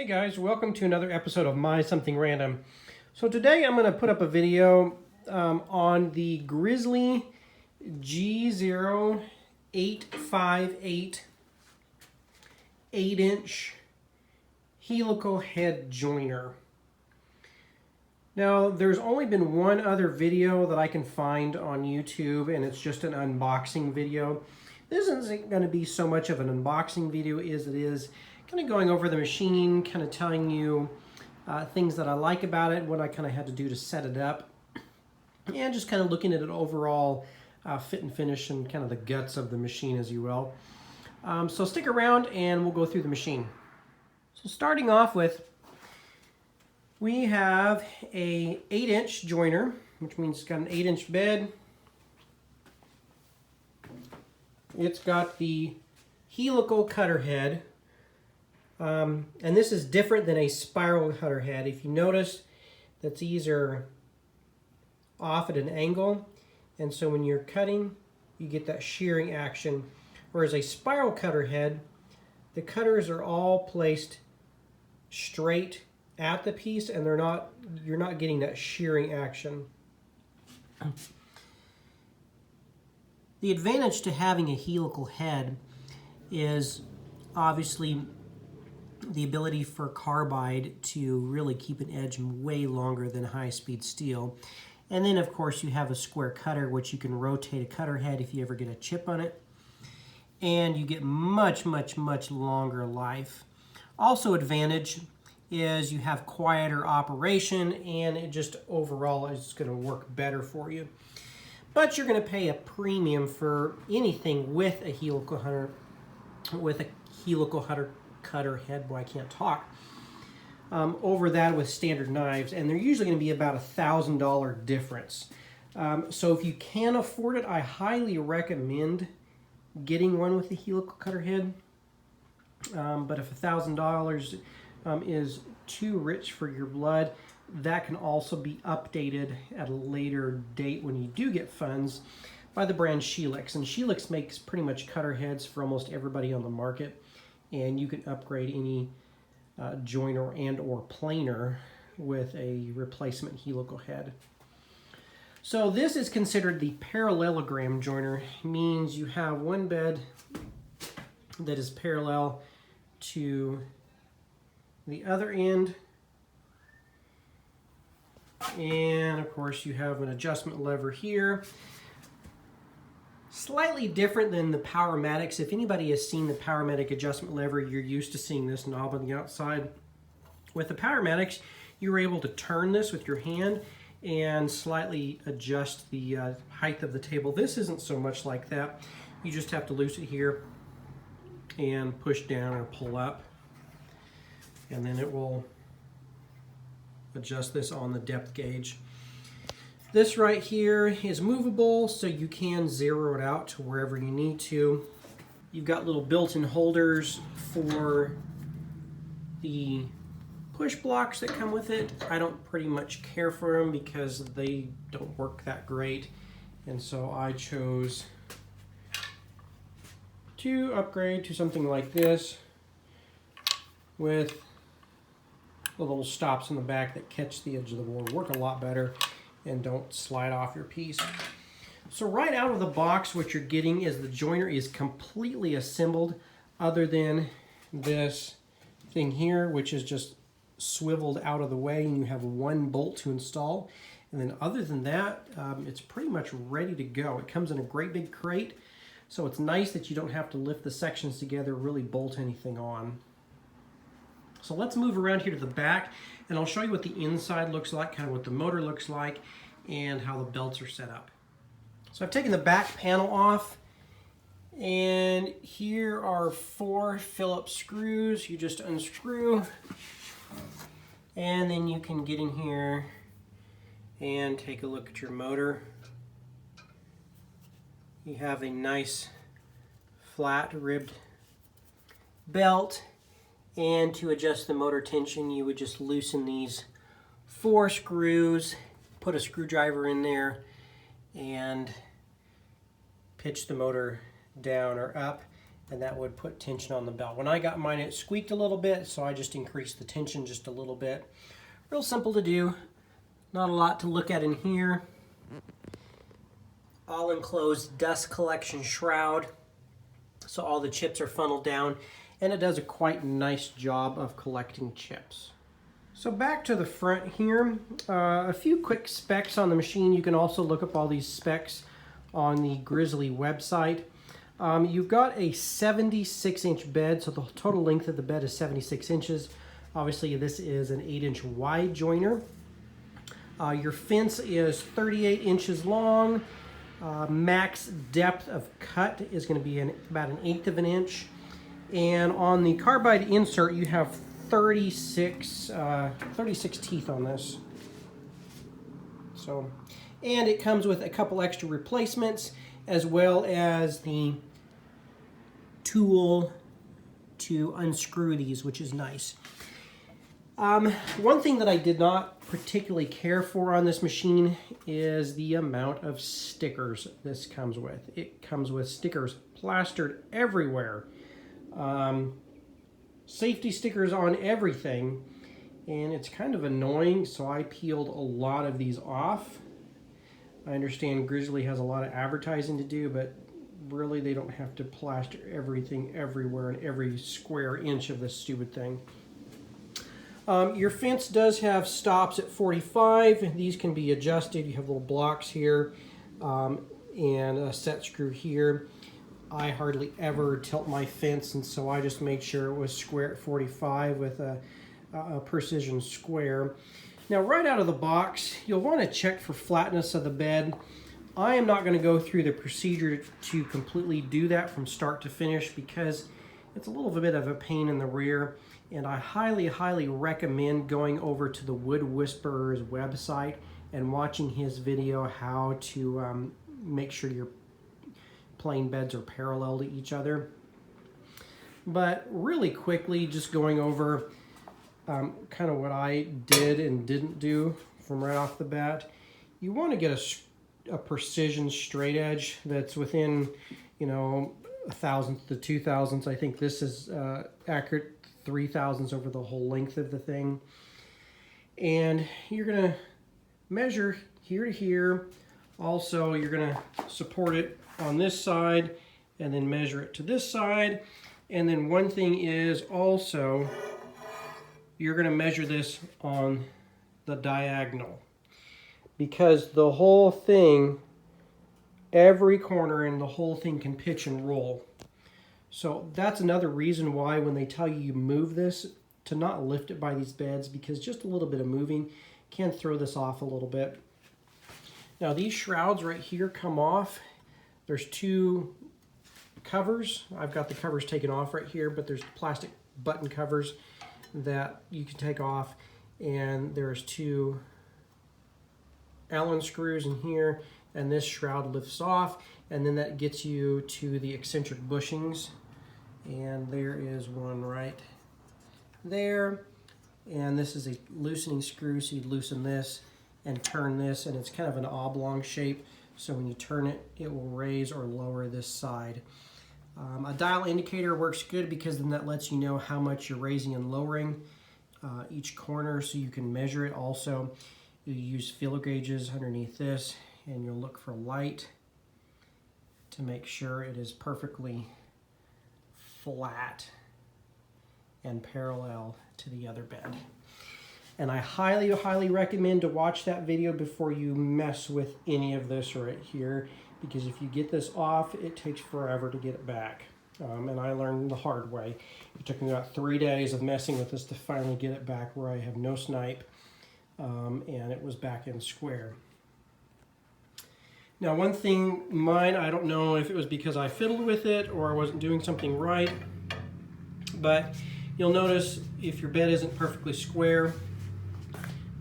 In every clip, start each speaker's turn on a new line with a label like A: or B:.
A: guys, welcome to another episode of My Something Random. So today I'm going to put up a video on the Grizzly G0858 8-inch helical head joiner. Now there's only been one other video that I can find on YouTube, and it's just an unboxing video. This isn't going to be so much of an unboxing video as it is kind of going over the machine, kind of telling you things that I like about it, what I kind of had to do to set it up, and just kind of looking at it overall fit and finish and kind of the guts of the machine, as you will. So stick around and we'll go through the machine. So starting off with, we have a 8-inch joiner, which means it's got an 8-inch bed. It's got the helical cutter head. And this is different than a spiral cutter head. If you notice that these are off at an angle, and so when you're cutting, you get that shearing action. Whereas a spiral cutter head, the cutters are all placed straight at the piece, and you're not getting that shearing action. The advantage to having a helical head is obviously the ability for carbide to really keep an edge way longer than high-speed steel. And then of course you have a square cutter, which you can rotate a cutter head if you ever get a chip on it, and you get much longer life. Also advantage is you have quieter operation, and it just overall is going to work better for you. But you're going to pay a premium for anything with a helical cutter head, boy, I can't talk, over that with standard knives, and they're usually going to be about $1,000 difference. So if you can afford it, I highly recommend getting one with a helical cutter head. But if $1,000 is too rich for your blood, that can also be updated at a later date when you do get funds by the brand Helical. And Helical makes pretty much cutter heads for almost everybody on the market, and you can upgrade any joiner and or planer with a replacement helical head. So this is considered the parallelogram joiner. It means you have one bed that is parallel to the other end, and of course you have an adjustment lever here. Slightly different than the Powermatics. If anybody has seen the Powermatic adjustment lever, you're used to seeing this knob on the outside. With the Powermatics, you're able to turn this with your hand and slightly adjust the height of the table. This isn't so much like that. You just have to loose it here and push down or pull up, and then it will adjust this on the depth gauge. This right here is movable, so you can zero it out to wherever you need to. You've got little built-in holders for the push blocks that come with it. I don't pretty much care for them because they don't work that great, and so I chose to upgrade to something like this with the little stops in the back that catch the edge of the board. Work a lot better and don't slide off your piece. So right out of the box, what you're getting is the joiner is completely assembled, other than this thing here, which is just swiveled out of the way, and you have one bolt to install. And then other than that, it's pretty much ready to go. It comes in a great big crate, so it's nice that you don't have to lift the sections together, really bolt anything on. So let's move around here to the back, and I'll show you what the inside looks like, kind of what the motor looks like, and how the belts are set up. So I've taken the back panel off, and here are 4 Phillips screws. You just unscrew, and then you can get in here and take a look at your motor. You have a nice flat ribbed belt, and to adjust the motor tension, you would just loosen these 4 screws, put a screwdriver in there, and pitch the motor down or up, and that would put tension on the belt. When I got mine, it squeaked a little bit, so I just increased the tension just a little bit. Real simple to do, not a lot to look at in here. All enclosed dust collection shroud, so all the chips are funneled down, and it does a quite nice job of collecting chips. So back to the front here, a few quick specs on the machine. You can also look up all these specs on the Grizzly website. You've got a 76-inch bed, so the total length of the bed is 76 inches. Obviously, this is an 8-inch wide joiner. Your fence is 38 inches long. Max depth of cut is going to be about 1/8 of an inch. And on the Carbide insert, you have 36 teeth on this. So, and it comes with a couple extra replacements, as well as the tool to unscrew these, which is nice. One thing that I did not particularly care for on this machine is the amount of stickers this comes with. It comes with stickers plastered everywhere. Safety stickers on everything, and it's kind of annoying, so I peeled a lot of these off. I understand Grizzly has a lot of advertising to do, but really they don't have to plaster everything everywhere in every square inch of this stupid thing. Your fence does have stops at 45. These can be adjusted. You have little blocks here and a set screw here. I hardly ever tilt my fence, and so I just made sure it was square at 45 with a precision square. Now, right out of the box, you'll want to check for flatness of the bed. I am not going to go through the procedure to completely do that from start to finish because it's a little bit of a pain in the rear, and I highly recommend going over to the Wood Whisperer's website and watching his video how to make sure your plane beds are parallel to each other. But really quickly, just going over kind of what I did and didn't do from right off the bat. You want to get a precision straight edge that's within, you know, 1/1000th to 2/1000ths. I think this is accurate 3/1000ths over the whole length of the thing. And you're going to measure here to here. Also, you're going to support it on this side and then measure it to this side. And then one thing is also you're going to measure this on the diagonal, because the whole thing, every corner and the whole thing can pitch and roll. So that's another reason why when they tell you move this, to not lift it by these beds, because just a little bit of moving can throw this off a little bit. Now these shrouds right here come off. There's two covers. I've got the covers taken off right here, but there's plastic button covers that you can take off, and there's two Allen screws in here, and this shroud lifts off, and then that gets you to the eccentric bushings, and there is one right there, and this is a loosening screw, so you loosen this and turn this, and it's kind of an oblong shape, so when you turn it, it will raise or lower this side. A dial indicator works good because then that lets you know how much you're raising and lowering each corner, so you can measure it. Also, you use feeler gauges underneath this, and you'll look for light to make sure it is perfectly flat and parallel to the other bed. And I highly recommend to watch that video before you mess with any of this right here, because if you get this off, it takes forever to get it back. And I learned the hard way. It took me about 3 days of messing with this to finally get it back where I have no snipe, and it was back in square. Now one thing, mine, I don't know if it was because I fiddled with it or I wasn't doing something right, but you'll notice if your bed isn't perfectly square,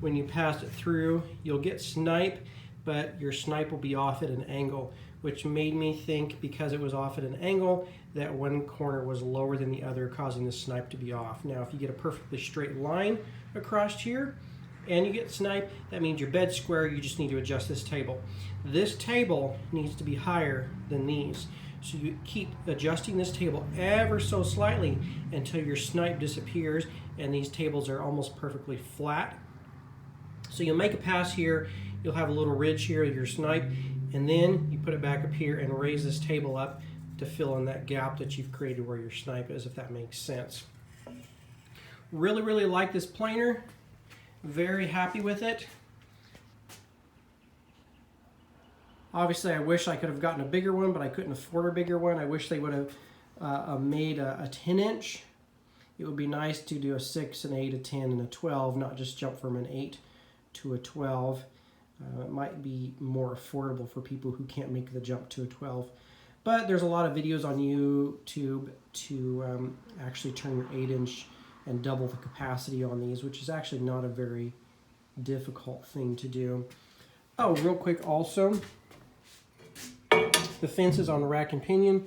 A: when you pass it through, you'll get snipe, but your snipe will be off at an angle, which made me think, because it was off at an angle, that one corner was lower than the other, causing the snipe to be off. Now, if you get a perfectly straight line across here and you get snipe, that means your bed's square. You just need to adjust this table. This table needs to be higher than these. So you keep adjusting this table ever so slightly until your snipe disappears and these tables are almost perfectly flat. So you'll make a pass here, you'll have a little ridge here of your snipe, and then you put it back up here and raise this table up to fill in that gap that you've created where your snipe is, if that makes sense. Really, really like this planer. Very happy with it. Obviously, I wish I could have gotten a bigger one, but I couldn't afford a bigger one. I wish they would have made a 10-inch. It would be nice to do a 6, an 8, a 10, and a 12, not just jump from an 8 to a 12. It might be more affordable for people who can't make the jump to a 12. But there's a lot of videos on YouTube to actually turn your 8-inch and double the capacity on these, which is actually not a very difficult thing to do. Oh, real quick also, the fence is on the rack and pinion,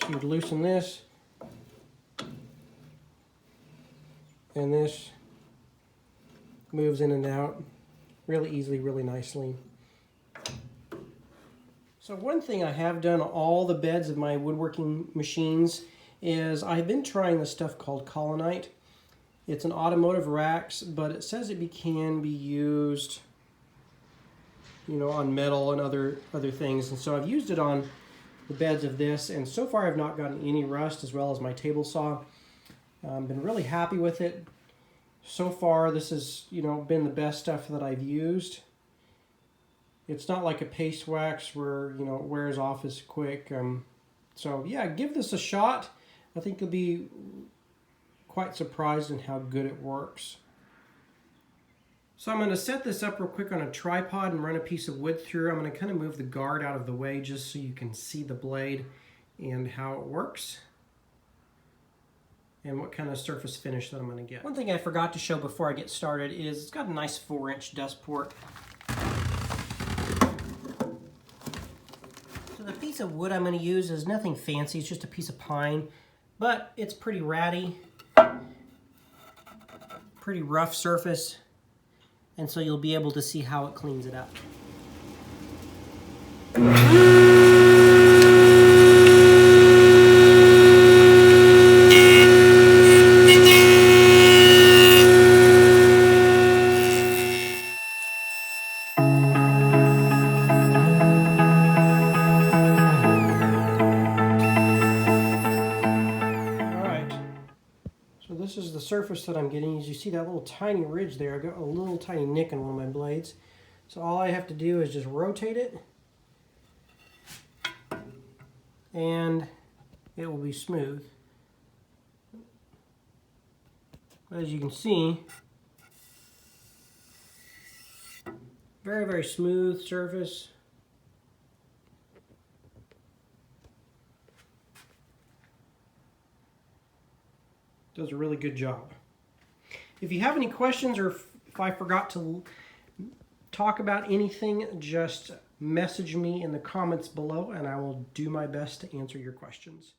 A: so you'd loosen this, and this moves in and out really easily, really nicely. So one thing I have done on all the beds of my woodworking machines is I've been trying this stuff called Colonite. It's an automotive racks, but it says it can be used, you know, on metal and other things. And so I've used it on the beds of this, and so far I've not gotten any rust, as well as my table saw. Been really happy with it. So far this has, you know, been the best stuff that I've used. It's not like a paste wax where, you know, it wears off as quick. So yeah, give this a shot. I think you'll be quite surprised in how good it works. So I'm going to set this up real quick on a tripod and run a piece of wood through. I'm going to kind of move the guard out of the way just so you can see the blade and how it works and what kind of surface finish that I'm going to get. One thing I forgot to show before I get started is it's got a nice 4-inch dust port. So the piece of wood I'm going to use is nothing fancy, it's just a piece of pine, but it's pretty ratty, pretty rough surface, and so you'll be able to see how it cleans it up. This is the surface that I'm getting. As you see that little tiny ridge there, I got a little tiny nick in one of my blades. So all I have to do is just rotate it and it will be smooth. As you can see, very, very smooth surface. Does a really good job. If you have any questions or if I forgot to talk about anything, just message me in the comments below and I will do my best to answer your questions.